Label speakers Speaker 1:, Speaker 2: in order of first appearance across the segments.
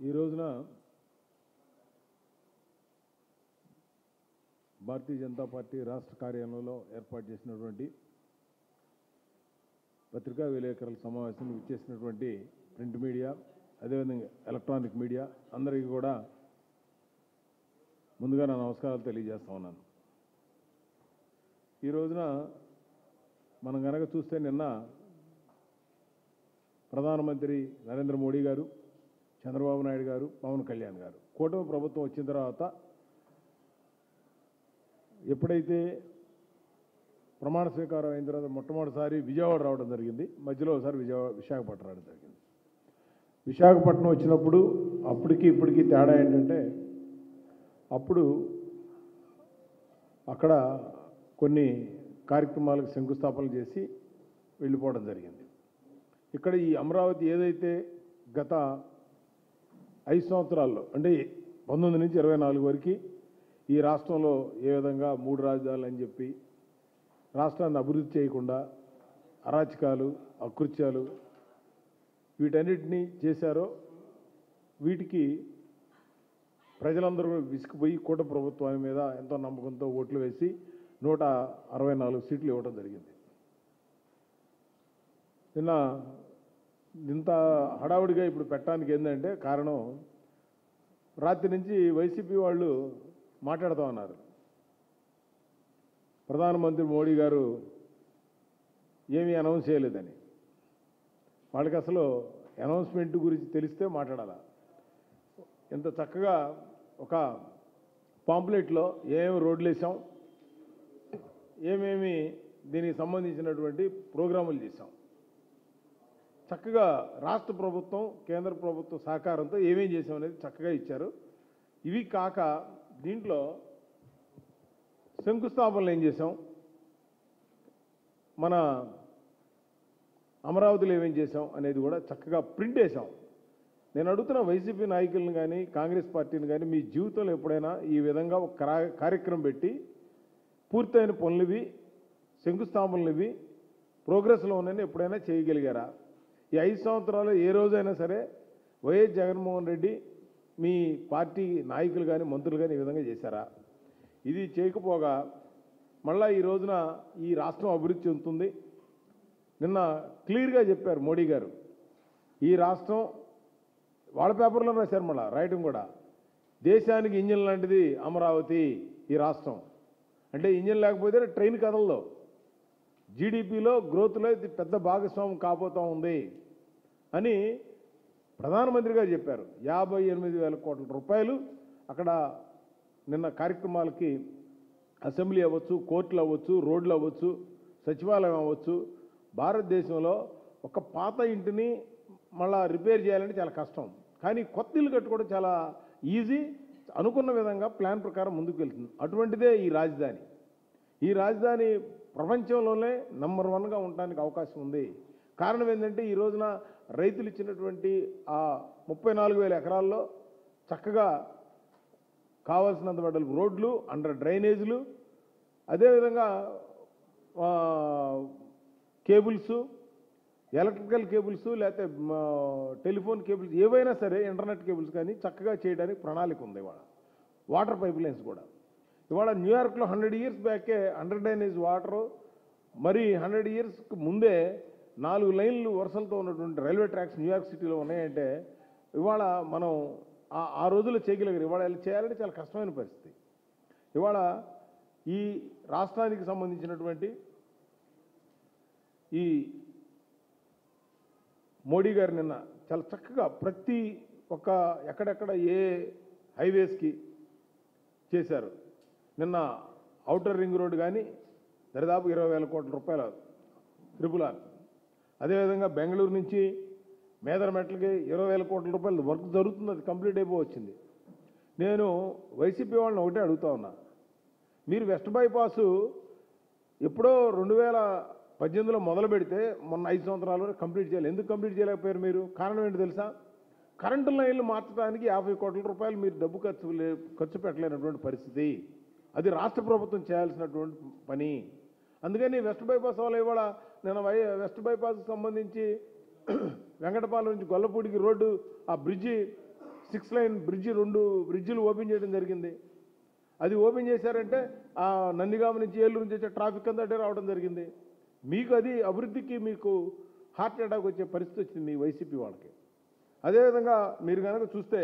Speaker 1: ఈ రోజున భారతీయ జనతా పార్టీ రాష్ట్ర కార్యాలయంలో ఏర్పాటు చేసినటువంటి పత్రికా విలేకరుల సమావేశానికి విచ్చేసినటువంటి ప్రింట్ మీడియా అదేవిధంగా ఎలక్ట్రానిక్ మీడియా అందరికీ కూడా ముందుగా నా నమస్కారాలు తెలియజేస్తా ఉన్నాను. ఈ రోజున మనం గనక చూస్తే నిన్న ప్రధానమంత్రి నరేంద్ర మోడీ గారు, చంద్రబాబు నాయుడు గారు, పవన్ కళ్యాణ్ గారు కూటమి ప్రభుత్వం వచ్చిన తర్వాత ఎప్పుడైతే ప్రమాణ స్వీకారం అయిన తర్వాత మొట్టమొదటిసారి విజయవాడ రావడం జరిగింది. మధ్యలో ఒకసారి విశాఖపట్నం రావడం జరిగింది. విశాఖపట్నం వచ్చినప్పుడు అప్పటికి ఇప్పటికీ తేడా ఏంటంటే అప్పుడు అక్కడ కొన్ని కార్యక్రమాలకు శంకుస్థాపన చేసి వెళ్ళిపోవడం జరిగింది. ఇక్కడ ఈ అమరావతి ఏదైతే గత 5 సంవత్సరాల్లో అంటే 19 నుంచి 24 వరకు ఈ రాష్ట్రంలో ఏ విధంగా 3 రాజధానులు అని చెప్పి రాష్ట్రాన్ని అభివృద్ధి చేయకుండా అరాచకాలు, అకృత్యాలు వీటన్నిటినీ చేశారో వీటికి ప్రజలందరూ విసిగిపోయి కూటమి ప్రభుత్వాన్ని మీద ఎంతో నమ్మకంతో ఓట్లు వేసి 164 సీట్లు ఇవ్వడం జరిగింది. నిన్న ఇంత హడావుడిగా ఇప్పుడు పెట్టడానికి ఏంటంటే కారణం, రాత్రి నుంచి వైసీపీ వాళ్ళు మాట్లాడుతూ ఉన్నారు. ప్రధానమంత్రి మోడీ గారు ఏమీ అనౌన్స్ చేయలేదని. వాళ్ళకి అసలు అనౌన్స్మెంట్ గురించి తెలిస్తే మాట్లాడాల. ఎంత చక్కగా ఒక పాంప్లెట్లో ఏమేమి రోడ్లు వేసాం, ఏమేమి దీనికి సంబంధించినటువంటి ప్రోగ్రాములు చేశాం, చక్కగా రాష్ట్ర ప్రభుత్వం కేంద్ర ప్రభుత్వం సహకారంతో ఏమేం చేసాం అనేది చక్కగా ఇచ్చారు. ఇవి కాక దీంట్లో శంకుస్థాపనలు ఏం చేసాం, మన అమరావతిలో ఏమేం చేసాం అనేది కూడా చక్కగా ప్రింట్ వేసాం. నేను అడుగుతున్న వైసీపీ నాయకులను కానీ కాంగ్రెస్ పార్టీని కానీ మీ జీవితంలో ఎప్పుడైనా ఈ విధంగా ఒక కార్యక్రమం పెట్టి పూర్తయిన పనులువి, శంకుస్థాపనలువి, ప్రోగ్రెస్లో ఉన్నాయని ఎప్పుడైనా చేయగలిగారా? ఈ 5 సంవత్సరాలు ఏ రోజైనా సరే వైఎస్ జగన్మోహన్ రెడ్డి మీ పార్టీ నాయకులు కానీ మంత్రులు కానీ ఈ విధంగా చేశారా? ఇది చేయకపోగా మళ్ళా ఈ రోజున ఈ రాష్ట్రం అభివృద్ధి చెందుతుంది. నిన్న క్లియర్గా చెప్పారు మోడీ గారు, ఈ రాష్ట్రం వాళ్ళ పేపర్లో రాశారు, మళ్ళీ రాయటం కూడా, దేశానికి ఇంజిన్ లాంటిది అమరావతి ఈ రాష్ట్రం. అంటే ఇంజిన్ లేకపోతే ట్రైన్ కదలదు. జీడిపిలో గ్రోత్లో ఇది పెద్ద భాగస్వామ్యం కాబోతూ ఉంది అని ప్రధానమంత్రి గారు చెప్పారు. 58,000 కోట్ల రూపాయలు అక్కడ నిన్న కార్యక్రమాలకి అసెంబ్లీ అవ్వచ్చు, కోర్టులు అవ్వచ్చు, రోడ్లు అవ్వచ్చు, సచివాలయం అవ్వచ్చు. భారతదేశంలో ఒక పాత ఇంటిని మళ్ళా రిపేర్ చేయాలంటే చాలా కష్టం, కానీ కొత్త ఇల్లు కట్టుకోవడం చాలా ఈజీ. అనుకున్న విధంగా ప్లాన్ ప్రకారం ముందుకు వెళ్తుంది. అటువంటిదే ఈ రాజధాని. ఈ రాజధాని ప్రపంచంలోనే నంబర్ 1గా ఉండడానికి అవకాశం ఉంది. కారణం ఏంటంటే ఈ రోజున రైతులు ఇచ్చినటువంటి ఆ 34,000 ఎకరాల్లో చక్కగా కావాల్సినంత వెడల్పు రోడ్లు, అండర్ డ్రైనేజీలు, అదేవిధంగా కేబుల్స్, ఎలక్ట్రికల్ కేబుల్స్, లేకపోతే టెలిఫోన్ కేబుల్స్, ఏవైనా సరే ఇంటర్నెట్ కేబుల్స్ కానీ చక్కగా చేయడానికి ప్రణాళిక ఉంది. ఇవాళ వాటర్ పైప్ లైన్స్ కూడా ఇవాళ న్యూయార్క్లో 100 years బ్యాకే అండర్ డ్రైనేజ్ వాటరు, మరి 100 yearsకి ముందే 4 లైన్లు వరుసలతో ఉన్నటువంటి రైల్వే ట్రాక్స్ న్యూయార్క్ సిటీలో ఉన్నాయంటే ఇవాళ మనం ఆ రోజుల్లో చేయగలిగారు. ఇవాళ చేయాలంటే చాలా కష్టమైన పరిస్థితి. ఇవాళ ఈ రాష్ట్రానికి సంబంధించినటువంటి ఈ మోడీ గారు నిన్న చాలా చక్కగా ప్రతి ఒక్క ఎక్కడెక్కడ ఏ హైవేస్కి చేశారు. నిన్న ఔటర్ రింగ్ రోడ్ కానీ దరిదాపు 20,000 కోట్ల రూపాయల RRR. అదేవిధంగా బెంగళూరు నుంచి మేదరమెట్లకి 20,000 కోట్ల రూపాయలు వర్క్ జరుగుతుంది. అది కంప్లీట్ అయిపోవచ్చింది. నేను వైసీపీ వాళ్ళని ఒకటే అడుగుతా ఉన్నా, మీరు వెస్ట్ బైపాసు ఎప్పుడో 2018లో మొదలు పెడితే మొన్న 5 సంవత్సరాల వరకు కంప్లీట్ చేయాలి. ఎందుకు కంప్లీట్ చేయలేకపోయారు మీరు? కారణం ఏంటి తెలుసా? కరెంటు లైన్లు మార్చడానికి 50 కోట్ల రూపాయలు మీరు డబ్బు ఖర్చు పెట్టలేనటువంటి పరిస్థితి. అది రాష్ట్ర ప్రభుత్వం చేయాల్సినటువంటి పని. అందుకని వెస్ట్ బైపాస్ వల్ల ఇవాళ నేను వెస్ట్ బైపాస్కి సంబంధించి వెంకటపాలెం నుంచి గొల్లపూడికి రోడ్డు ఆ బ్రిడ్జి 6 లైన్ బ్రిడ్జి 2 బ్రిడ్జిలు ఓపెన్ చేయడం జరిగింది. అది ఓపెన్ చేశారంటే ఆ నందిగామ నుంచి ఏలూరు నుంచి వచ్చే ట్రాఫిక్ అంతా అటే రావడం జరిగింది. మీకు అది అభివృద్ధికి మీకు హార్ట్ అటాక్ వచ్చే పరిస్థితి వచ్చింది మీ వైసీపీ వాళ్ళకి. అదేవిధంగా మీరు కనుక చూస్తే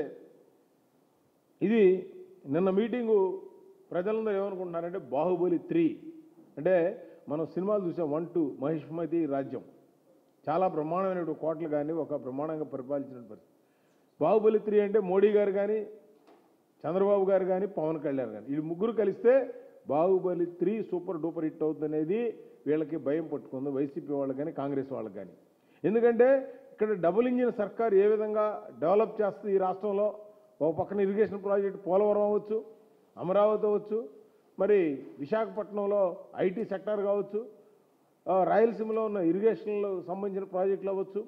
Speaker 1: ఇది నిన్న మీటింగు ప్రజలందరూ ఏమనుకుంటున్నారంటే బాహుబలి 3 అంటే మనం సినిమాలు చూసాం 1, 2 మహిష్మతి రాజ్యం చాలా బ్రహ్మాండమైన కోటలు కానీ ఒక బ్రహ్మాండంగా పరిపాలించిన పరిస్థితి. బాహుబలి 3 అంటే మోడీ గారు కానీ చంద్రబాబు గారు కానీ పవన్ కళ్యాణ్ కానీ ఈ ముగ్గురు కలిస్తే బాహుబలి 3 సూపర్ డూపర్ హిట్ అవుతుంది అనేది వీళ్ళకి భయం పట్టుకుంది వైసీపీ వాళ్ళకి కానీ కాంగ్రెస్ వాళ్ళకి కానీ. ఎందుకంటే ఇక్కడ డబుల్ ఇంజిన్ సర్కార్ ఏ విధంగా డెవలప్ చేస్తుంది ఈ రాష్ట్రంలో. ఒక పక్కన ఇరిగేషన్ ప్రాజెక్టు పోలవరం అవ్వచ్చు, అమరావతి అవ్వచ్చు, మరి విశాఖపట్నంలో ఐటీ సెక్టార్ కావచ్చు, రాయలసీమలో ఉన్న ఇరిగేషన్లో సంబంధించిన ప్రాజెక్టులు అవ్వచ్చు,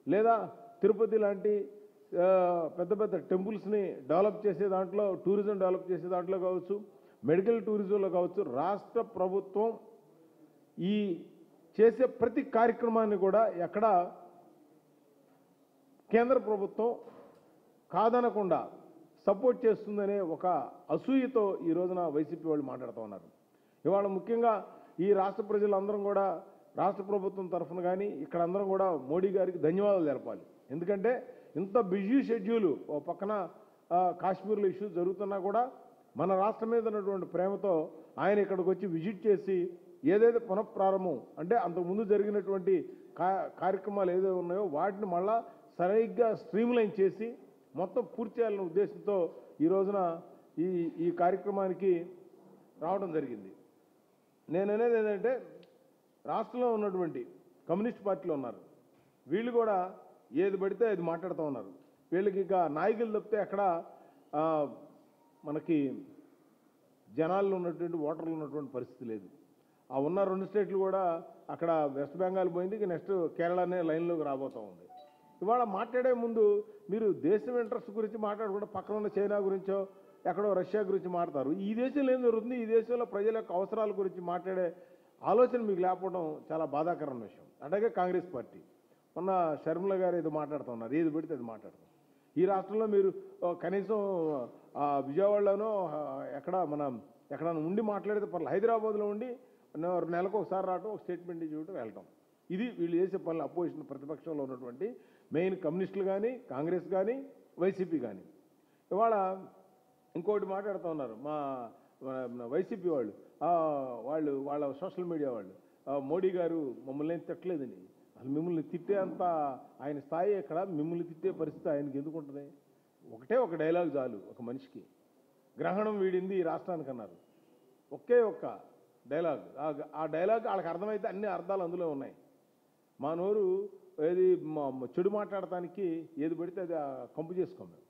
Speaker 1: లేదా తిరుపతి లాంటి పెద్ద పెద్ద టెంపుల్స్ని డెవలప్ చేసే దాంట్లో టూరిజం డెవలప్ చేసే దాంట్లో కావచ్చు, మెడికల్ టూరిజంలో కావచ్చు, రాష్ట్ర ప్రభుత్వం ఈ చేసే ప్రతి కార్యక్రమాన్ని కూడా ఎక్కడ కేంద్ర ప్రభుత్వం కాదనకుండా సపోర్ట్ చేస్తుందనే ఒక అసూయతో ఈ రోజున వైసీపీ వాళ్ళు మాట్లాడుతూ ఉన్నారు. ఇవాళ ముఖ్యంగా ఈ రాష్ట్ర ప్రజలందరం కూడా రాష్ట్ర ప్రభుత్వం తరఫున కానీ ఇక్కడ అందరం కూడా మోడీ గారికి ధన్యవాదాలు తెలపాలి. ఎందుకంటే ఇంత బిజీ షెడ్యూలు ఓ పక్కన కాశ్మీర్లో ఇష్యూస్ జరుగుతున్నా కూడా మన రాష్ట్రం మీద ఉన్నటువంటి ప్రేమతో ఆయన ఇక్కడికి వచ్చి విజిట్ చేసి ఏదైతే పునఃప్రారంభం అంటే అంతకుముందు జరిగినటువంటి కార్యక్రమాలు ఏదో ఉన్నాయో వాటిని మళ్ళా సరిగ్గా స్ట్రీమ్లైన్ చేసి మొత్తం పూర్తి చేయాలనే ఉద్దేశంతో ఈ రోజున ఈ కార్యక్రమానికి రావడం జరిగింది. నేను అనేది ఏంటంటే రాష్ట్రంలో ఉన్నటువంటి కమ్యూనిస్ట్ పార్టీలు ఉన్నారు, వీళ్ళు కూడా ఏది పడితే అది మాట్లాడుతూ ఉన్నారు. వీళ్ళకి ఇక నాయకులు తప్పితే అక్కడ మనకి జనాల్లో ఉన్నటువంటి ఓటర్లు ఉన్నటువంటి పరిస్థితి లేదు. ఆ ఉన్న 2 స్టేట్లు కూడా అక్కడ వెస్ట్ బెంగాల్ పోయింది, ఇక నెక్స్ట్ కేరళనే లైన్లోకి రాబోతూ ఉంది. ఇవాళ మాట్లాడే ముందు మీరు దేశం ఇంట్రెస్ట్ గురించి మాట్లాడకుండా పక్కన ఉన్న చైనా గురించో ఎక్కడో రష్యా గురించి మాట్లాడతారు. ఈ దేశంలో ఏం జరుగుతుంది, ఈ దేశంలో ప్రజల యొక్క అవసరాల గురించి మాట్లాడే ఆలోచన మీకు లేకపోవడం చాలా బాధాకరమైన విషయం. అలాగే కాంగ్రెస్ పార్టీ మొన్న షర్మిల గారు ఏదో మాట్లాడుతున్నారు, ఏది పెడితే అది మాట్లాడుతున్నారు. ఈ రాష్ట్రంలో మీరు కనీసం విజయవాడలోనో ఎక్కడ ఉండి మాట్లాడితే పర్లేదు, హైదరాబాద్లో ఉండి నెలకు ఒకసారి రావటం, ఒక స్టేట్మెంట్ ఇచ్చి వెళ్ళటం, ఇది వీళ్ళు చేసే పనులు. అపోజిషన్ ప్రతిపక్షంలో ఉన్నటువంటి మెయిన్ కమ్యూనిస్టులు కానీ కాంగ్రెస్ కానీ వైసీపీ కానీ. ఇవాళ ఇంకోటి మాట్లాడుతూ ఉన్నారు మా వైసీపీ వాళ్ళ సోషల్ మీడియా వాళ్ళు, మోడీ గారు మమ్మల్ని ఏం తిట్టలేదని. అసలు మిమ్మల్ని తిట్టే అంత ఆయన స్థాయి ఎక్కడ, మిమ్మల్ని తిట్టే పరిస్థితి ఆయనకి ఎందుకు ఉంటుంది? ఒక డైలాగ్ చాలు ఒక మనిషికి. గ్రహణం వీడింది ఈ రాష్ట్రానికి అన్నారు, ఒకే ఒక్క డైలాగ్. ఆ డైలాగ్ వాళ్ళకి అర్థమైతే అన్ని అర్థాలు అందులో ఉన్నాయి. మా నోరు ఏది చెడు మాట్లాడటానికి ఏది పడితే అది కంపు చేసుకోం మేము.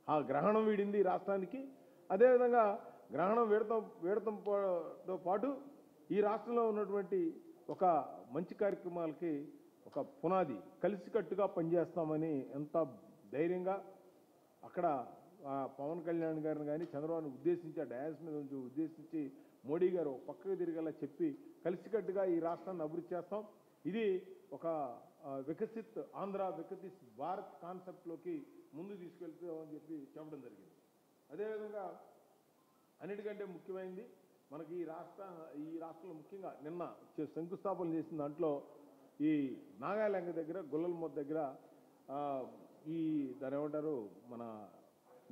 Speaker 1: ఆ గ్రహణం వీడింది రాష్ట్రానికి. అదేవిధంగా గ్రహణం వీడతంతో పాటు ఈ రాష్ట్రంలో ఉన్నటువంటి ఒక మంచి కార్యక్రమాలకి ఒక పునాది కలిసికట్టుగా పనిచేస్తామని ఎంత ధైర్యంగా అక్కడ పవన్ కళ్యాణ్ గారిని కానీ చంద్రబాబుని ఉద్దేశించి ఆ డయాస్ మీద ఉద్దేశించి మోడీ గారు పక్కకు తిరిగేలా చెప్పి కలిసికట్టుగా ఈ రాష్ట్రాన్ని అభివృద్ధి చేస్తాం, ఇది ఒక వికసిత్ ఆంధ్ర వికసిత్ భారత్ కాన్సెప్ట్లోకి ముందు తీసుకెళ్తామని చెప్పి చెప్పడం జరిగింది. అదేవిధంగా అన్నిటికంటే ముఖ్యమైనది మనకి ఈ రాష్ట్రంలో ముఖ్యంగా నిన్న శంకుస్థాపన చేసిన దాంట్లో ఈ నాగాలంగ దగ్గర గుల్లలమూత దగ్గర దాని ఏమంటారు మన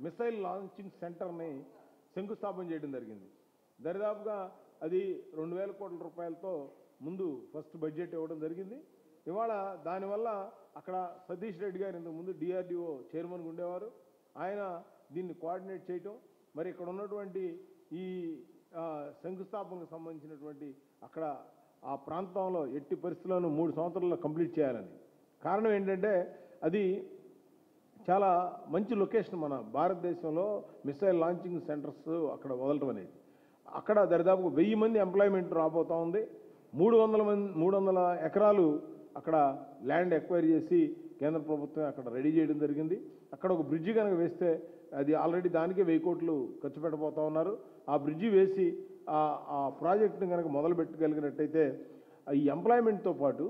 Speaker 1: మిసైల్ లాంచింగ్ సెంటర్ని శంకుస్థాపన చేయడం జరిగింది. దరిదాపుగా అది 2,000 కోట్ల రూపాయలతో ముందు ఫస్ట్ బడ్జెట్ ఇవ్వడం జరిగింది. ఇవాళ దానివల్ల అక్కడ సతీష్ రెడ్డి గారు ఇంతకుముందు డిఆర్డిఓ చైర్మన్గా ఉండేవారు, ఆయన దీన్ని కోఆర్డినేట్ చేయటం, మరి ఇక్కడ ఉన్నటువంటి ఈ శంకుస్థాపనకు సంబంధించినటువంటి అక్కడ ఆ ప్రాంతంలో ఎట్టి పరిస్థితుల్లోనూ 3 సంవత్సరాల్లో కంప్లీట్ చేయాలని. కారణం ఏంటంటే అది చాలా మంచి లొకేషన్ మన భారతదేశంలో మిసైల్ లాంచింగ్ సెంటర్స్ అక్కడ వదలటం అనేది. అక్కడ దరిదాపు 1000 మంది ఎంప్లాయ్మెంట్ రాబోతూ ఉంది. 300 ఎకరాలు అక్కడ ల్యాండ్ ఎక్వైర్ చేసి కేంద్ర ప్రభుత్వం అక్కడ రెడీ చేయడం జరిగింది. అక్కడ ఒక బ్రిడ్జి కనుక వేస్తే అది ఆల్రెడీ దానికే 1000 కోట్లు ఖర్చు పెట్టబోతూ ఉన్నారు. ఆ బ్రిడ్జి వేసి ఆ ప్రాజెక్టుని కనుక మొదలు పెట్టగలిగినట్టయితే ఈ ఎంప్లాయ్మెంట్తో పాటు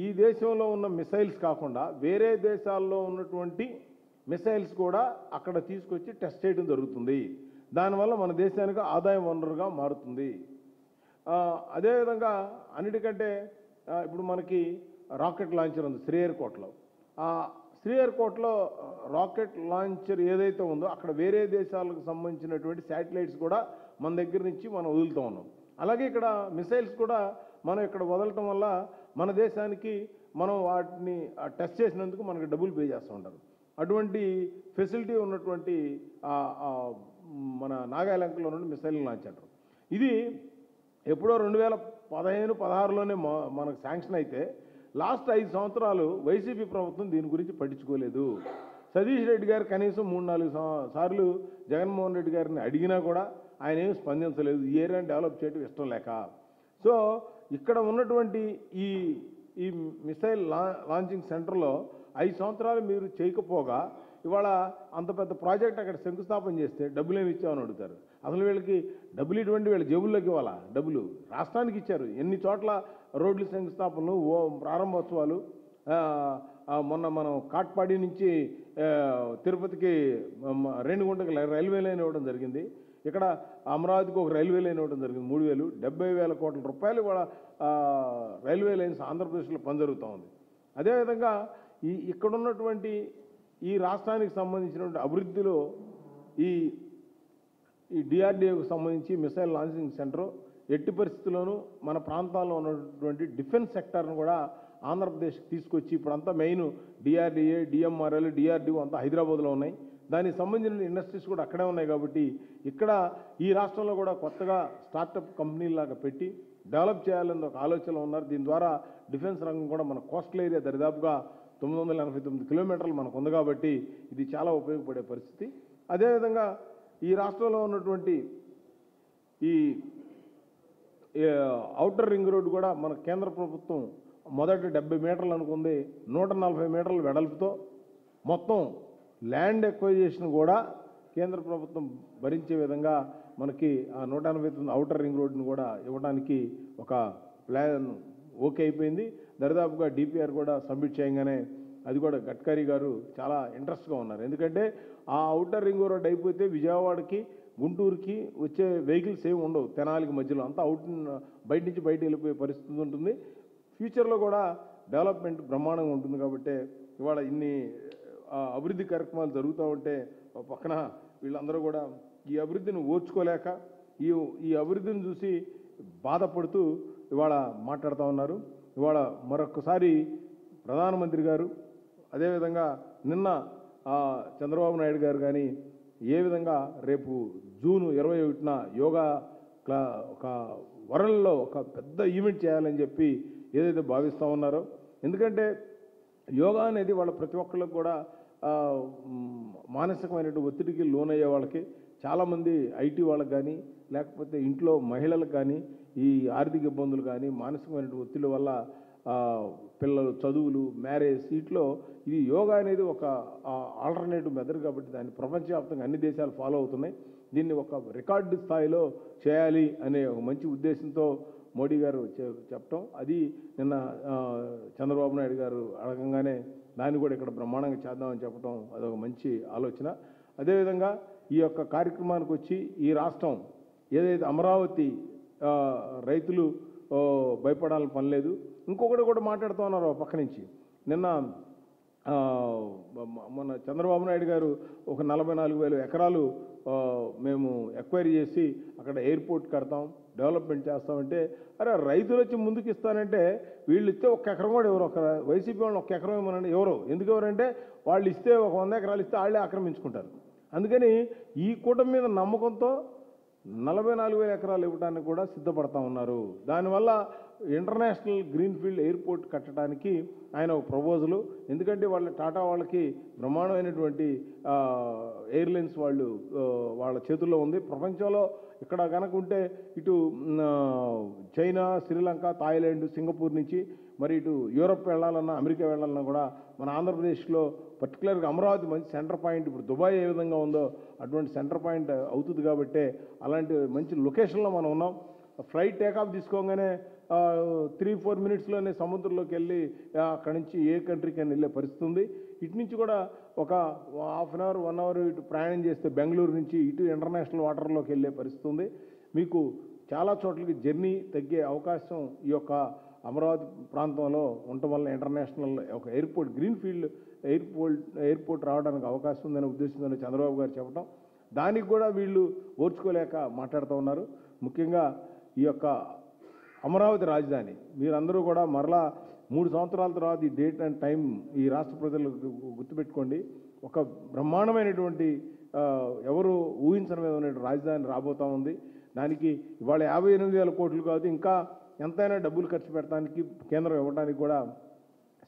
Speaker 1: ఈ దేశంలో ఉన్న మిసైల్స్ కాకుండా వేరే దేశాల్లో ఉన్నటువంటి మిసైల్స్ కూడా అక్కడ తీసుకొచ్చి టెస్ట్ చేయడం జరుగుతుంది. దానివల్ల మన దేశానికి ఆదాయ వనరుగా మారుతుంది. అదేవిధంగా అన్నిటికంటే ఇప్పుడు మనకి రాకెట్ లాంచర్ ఉంది శ్రీహరికోటలో. శ్రీహరికోటలో రాకెట్ లాంచర్ ఏదైతే ఉందో అక్కడ వేరే దేశాలకు సంబంధించినటువంటి శాటిలైట్స్ కూడా మన దగ్గర నుంచి మనం వదులుతూ ఉన్నాం. అలాగే ఇక్కడ మిసైల్స్ కూడా మనం ఇక్కడ వదలటం వల్ల మన దేశానికి మనం వాటిని టెస్ట్ చేసినందుకు మనకి డబ్బులు పే చేస్తూ ఉంటారు. అటువంటి ఫెసిలిటీ ఉన్నటువంటి మన నాగాలంకలో నుండి మిసైల్ లాంచ్ అంటారు. ఇది ఎప్పుడో 2015-16లోనే మనకు శాంక్షన్ అయితే లాస్ట్ 5 సంవత్సరాలు వైసీపీ ప్రభుత్వం దీని గురించి పట్టించుకోలేదు. సతీష్ రెడ్డి గారు కనీసం 3-4 సార్లు జగన్మోహన్ రెడ్డి గారిని అడిగినా కూడా ఆయన ఏం స్పందించలేదు. ఈ ఏరియాని డెవలప్ చేయడం ఇష్టం లేక. సో ఇక్కడ ఉన్నటువంటి ఈ మిసైల్ లాంచింగ్ సెంటర్లో 5 సంవత్సరాలు మీరు చేయకపోగా ఇవాళ అంత పెద్ద ప్రాజెక్ట్ అక్కడ శంకుస్థాపన చేస్తే డబ్బులు ఏమి ఇచ్చామని అడుగుతారు. అసలు వీళ్ళకి డబ్బులు ఇటువంటి వీళ్ళ జేబుల్లోకి ఇవ్వాలా? డబ్బులు రాష్ట్రానికి ఇచ్చారు. ఎన్ని చోట్ల రోడ్లు శంకుస్థాపనలు, ప్రారంభోత్సవాలు. మొన్న మనం కాట్పాడి నుంచి తిరుపతికి రేణిగుంటకి రైల్వే లైన్ ఇవ్వడం జరిగింది. ఇక్కడ అమరావతికి ఒక రైల్వే లైన్ ఇవ్వడం జరిగింది 3,000. 70,000 కోట్ల రూపాయలు కూడా రైల్వే లైన్స్ ఆంధ్రప్రదేశ్లో పని జరుగుతూ ఉంది. అదేవిధంగా ఇక్కడ ఉన్నటువంటి ఈ రాష్ట్రానికి సంబంధించినటువంటి అభివృద్ధిలో ఈ డిఆర్డీఏకు సంబంధించి మిసైల్ లాంచింగ్ సెంటర్ ఎట్టి పరిస్థితుల్లోనూ మన ప్రాంతాల్లో ఉన్నటువంటి డిఫెన్స్ సెక్టార్ను కూడా ఆంధ్రప్రదేశ్కి తీసుకొచ్చి ఇప్పుడంతా మెయిన్ డిఆర్డీఏ, డిఎంఆర్ఎల్, డిఆర్డీఓ అంతా హైదరాబాద్లో ఉన్నాయి. దానికి సంబంధించిన ఇండస్ట్రీస్ కూడా అక్కడే ఉన్నాయి. కాబట్టి ఇక్కడ ఈ రాష్ట్రంలో కూడా కొత్తగా స్టార్టప్ కంపెనీలాగా పెట్టి డెవలప్ చేయాలని ఒక ఆలోచనలో ఉన్నారు. దీని ద్వారా డిఫెన్స్ రంగం కూడా మన కోస్టల్ ఏరియా దరిదాపుగా 989 కిలోమీటర్లు మనకు ఉంది. కాబట్టి ఇది చాలా ఉపయోగపడే పరిస్థితి. అదేవిధంగా ఈ రాష్ట్రంలో ఉన్నటువంటి ఈ ఔటర్ రింగ్ రోడ్డు కూడా మన కేంద్ర ప్రభుత్వం మొదటి 70 మీటర్లు అనుకుంది. 140 మీటర్ల వెడల్పుతో మొత్తం ల్యాండ్ ఎక్వైజేషన్ కూడా కేంద్ర ప్రభుత్వం భరించే విధంగా మనకి ఆ 189 ఔటర్ రింగ్ రోడ్డును కూడా ఇవ్వడానికి ఒక ప్లాన్ ఓకే అయిపోయింది. దరిదాపుగా డిపిఆర్ కూడా సబ్మిట్ చేయగానే అది కూడా గడ్కరీ గారు చాలా ఇంట్రెస్ట్గా ఉన్నారు. ఎందుకంటే ఆ ఔటర్ రింగ్ రోడ్ అయిపోతే విజయవాడకి, గుంటూరుకి వచ్చే వెహికల్స్ ఏమి ఉండవు. తెనాలికి మధ్యలో అంతా బయట నుంచి బయట వెళ్ళిపోయే పరిస్థితి ఉంటుంది. ఫ్యూచర్లో కూడా డెవలప్మెంట్ బ్రహ్మాండంగా ఉంటుంది. కాబట్టి ఇవాళ ఇన్ని అభివృద్ధి కార్యక్రమాలు జరుగుతూ ఉంటే పక్కన వీళ్ళందరూ కూడా ఈ అభివృద్ధిని ఓర్చుకోలేక ఈ అభివృద్ధిని చూసి బాధపడుతూ ఇవాళ మాట్లాడుతూ ఉన్నారు. ఇవాళ మరొకసారి ప్రధానమంత్రి గారు అదేవిధంగా నిన్న చంద్రబాబు నాయుడు గారు కానీ ఏ విధంగా రేపు జూన్ 21న యోగా ఒక వరల్డ్లో ఒక పెద్ద ఈవెంట్ చేయాలని చెప్పి ఏదైతే భావిస్తూ ఉన్నారో. ఎందుకంటే యోగా అనేది వాళ్ళ ప్రతి ఒక్కళ్ళకి కూడా మానసికమైనటువంటి ఒత్తిడికి లోనయ్యే వాళ్ళకి చాలామంది ఐటీ వాళ్ళకి కానీ లేకపోతే ఇంట్లో మహిళలకు కానీ ఈ ఆర్థిక ఇబ్బందులు కానీ మానసికమైనటువంటి ఒత్తిడి వల్ల పిల్లలు చదువులు, మ్యారేజ్, వీటిలో ఇది యోగా అనేది ఒక ఆల్టర్నేటివ్ మెథడ్. కాబట్టి దాన్ని ప్రపంచవ్యాప్తంగా అన్ని దేశాలు ఫాలో అవుతున్నాయి. దీన్ని ఒక రికార్డు స్థాయిలో చేయాలి అనే ఒక మంచి ఉద్దేశంతో మోడీ గారు చెప్పటం, అది నిన్న చంద్రబాబు నాయుడు గారు అడగంగానే దాన్ని కూడా ఇక్కడ బ్రహ్మాండంగా చేద్దామని చెప్పడం అదొక మంచి ఆలోచన. అదేవిధంగా ఈ యొక్క కార్యక్రమానికి వచ్చి ఈ రాష్ట్రం ఏదైతే అమరావతి రైతులు భయపడాలని పని లేదు. ఇంకొకటి కూడా మాట్లాడుతూ ఉన్నారు పక్క నుంచి. నిన్న మన చంద్రబాబు నాయుడు గారు ఒక 44,000 ఎకరాలు మేము ఎక్వైరీ చేసి అక్కడ ఎయిర్పోర్ట్ కడతాం, డెవలప్మెంట్ చేస్తామంటే, అరే రైతులు వచ్చి ముందుకు ఇస్తానంటే వీళ్ళు ఇస్తే 1 ఎకరం కూడా ఎవరు, ఒక వైసీపీ వాళ్ళు 1 ఎకరం ఏమనండి ఎవరు, ఎందుకు ఎవరంటే వాళ్ళు ఇస్తే ఒక 100 ఎకరాలు ఇస్తే వాళ్ళే ఆక్రమించుకుంటారు. అందుకని ఈ కూటమి మీద నమ్మకంతో 44,000 ఎకరాలు ఇవ్వడానికి కూడా సిద్ధపడతా ఉన్నారు. దానివల్ల ఇంటర్నేషనల్ గ్రీన్ఫీల్డ్ ఎయిర్పోర్ట్ కట్టడానికి ఆయన ఒక ప్రపోజలు. ఎందుకంటే వాళ్ళ టాటా వాళ్ళకి బ్రహ్మాండమైనటువంటి ఎయిర్లైన్స్ వాళ్ళ చేతుల్లో ఉంది. ప్రపంచంలో ఇక్కడ కనుక ఉంటే ఇటు చైనా, శ్రీలంక, థాయిలాండ్, సింగపూర్ నుంచి మరి ఇటు యూరప్ వెళ్ళాలన్నా, అమెరికా వెళ్ళాలన్నా కూడా మన ఆంధ్రప్రదేశ్లో పర్టికులర్గా అమరావతి మంచి సెంటర్ పాయింట్. ఇప్పుడు దుబాయ్ ఏ విధంగా ఉందో అటువంటి సెంటర్ పాయింట్ అవుతుంది. కాబట్టి అలాంటి మంచి లొకేషన్లో మనం ఉన్నాం. ఫ్లైట్ టేకాఫ్ తీసుకోగానే 3-4 మినిట్స్లోనే సముద్రంలోకి వెళ్ళి అక్కడి నుంచి ఏ కంట్రీకి అని వెళ్ళే పరిస్థితి ఉంది. ఇటు నుంచి కూడా ఒక హాఫ్ అన్ అవర్ 1 అవర్ ఇటు ప్రయాణం చేస్తే బెంగళూరు నుంచి ఇటు ఇంటర్నేషనల్ వాటర్లోకి వెళ్ళే పరిస్థితి ఉంది. మీకు చాలా చోట్లకి జర్నీ తగ్గే అవకాశం ఈ యొక్క అమరావతి ప్రాంతంలో ఉండటం వల్ల ఇంటర్నేషనల్ ఒక ఎయిర్పోర్ట్ గ్రీన్ఫీల్డ్ ఎయిర్పోర్ట్ రావడానికి అవకాశం ఉందనే ఉద్దేశంతో చంద్రబాబు గారు చెప్పడం, దానికి కూడా వీళ్ళు ఓర్చుకోలేక మాట్లాడుతూ ఉన్నారు. ముఖ్యంగా ఈ యొక్క అమరావతి రాజధాని మీరందరూ కూడా మరలా 3 సంవత్సరాల తర్వాత ఈ డేట్ అండ్ టైం ఈ రాష్ట్ర ప్రజలు గుర్తుపెట్టుకోండి. ఒక బ్రహ్మాండమైనటువంటి ఎవరు ఊహించని విధమైన రాజధాని రాబోతూ ఉంది. దానికి ఇవాళ 58,000 కోట్లు కాదు, ఇంకా ఎంతైనా డబ్బులు ఖర్చు పెట్టడానికి కేంద్రం ఇవ్వడానికి కూడా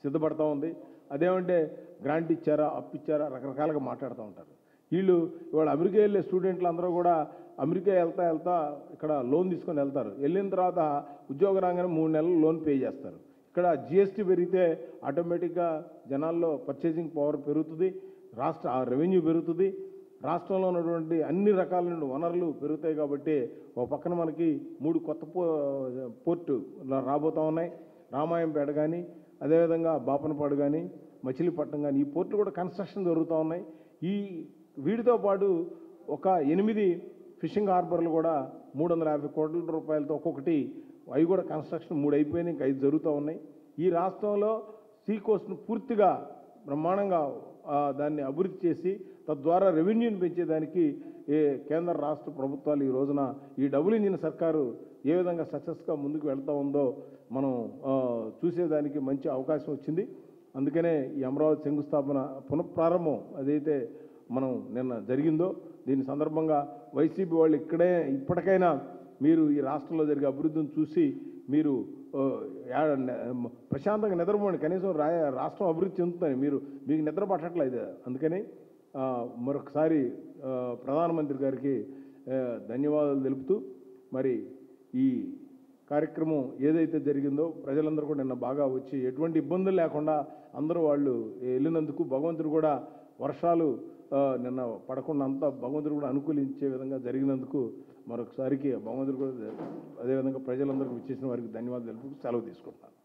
Speaker 1: సిద్ధపడతా ఉంది. అదేమంటే గ్రాంట్ ఇచ్చారా, అప్పు ఇచ్చారా, రకరకాలుగా మాట్లాడుతూ ఉంటారు. వీళ్ళు ఇవాళ అమెరికా వెళ్ళే స్టూడెంట్లు అందరూ కూడా అమెరికా వెళ్తా ఇక్కడ లోన్ తీసుకొని వెళ్తారు. వెళ్ళిన తర్వాత ఉద్యోగ రాగానే 3 నెలలు లోన్ పే చేస్తారు. ఇక్కడ జిఎస్టీ పెరిగితే ఆటోమేటిక్గా జనాల్లో పర్చేసింగ్ పవర్ పెరుగుతుంది, రాష్ట్ర రెవెన్యూ పెరుగుతుంది, రాష్ట్రంలో ఉన్నటువంటి అన్ని రకాల వనరులు పెరుగుతాయి. కాబట్టి ఒక పక్కన మనకి 3 కొత్త పోర్టు రాబోతూ ఉన్నాయి. రామాయంపేట కానీ, అదేవిధంగా బాపనపాడు కానీ, మచిలీపట్నం కానీ, ఈ పోర్టులు కూడా కన్స్ట్రక్షన్ జరుగుతూ ఉన్నాయి. వీటితో పాటు ఒక 8 ఫిషింగ్ హార్బర్లు కూడా 350 కోట్ల రూపాయలతో ఒక్కొక్కటి, అవి కూడా కన్స్ట్రక్షన్ 3 అయిపోయినాయి, ఇంకా 5 జరుగుతూ ఉన్నాయి. ఈ రాష్ట్రంలో సీ కోస్ట్ను పూర్తిగా బ్రహ్మాండంగా దాన్ని అభివృద్ధి చేసి తద్వారా రెవెన్యూని పెంచేదానికి కేంద్ర రాష్ట్ర ప్రభుత్వాలు ఈ రోజున ఈ డబుల్ ఇంజిన్ సర్కారు ఏ విధంగా సక్సెస్గా ముందుకు వెళ్తూ ఉందో మనం చూసేదానికి మంచి అవకాశం వచ్చింది. అందుకనే ఈ అమరావతి శంకుస్థాపన పునఃప్రారంభం అదైతే మనం నిన్న జరిగిందో, దీని సందర్భంగా వైసీపీ వాళ్ళు ఇప్పటికైనా మీరు ఈ రాష్ట్రంలో జరిగే అభివృద్ధిని చూసి మీరు ప్రశాంతంగా నిద్రపోండి. కనీసం రాష్ట్రం అభివృద్ధి చెందుతుంది, మీకు నిద్ర పట్టట్లేదు. అందుకని మరొకసారి ప్రధానమంత్రి గారికి ధన్యవాదాలు తెలుపుతూ, మరి ఈ కార్యక్రమం ఏదైతే జరిగిందో ప్రజలందరూ కూడా నిన్న బాగా వచ్చి ఎటువంటి ఇబ్బందులు లేకుండా అందరూ వాళ్ళు వెళ్ళినందుకు భగవంతుడు కూడా వర్షాలు నిన్న పడకుండా అంతా భగవంతుడు కూడా అనుకూలించే విధంగా జరిగినందుకు మరొకసారికి భగవంతుడు కూడా అదేవిధంగా ప్రజలందరికీ విచ్చేసిన వారికి ధన్యవాదాలు తెలుపుతూ సెలవు తీసుకుంటున్నాను.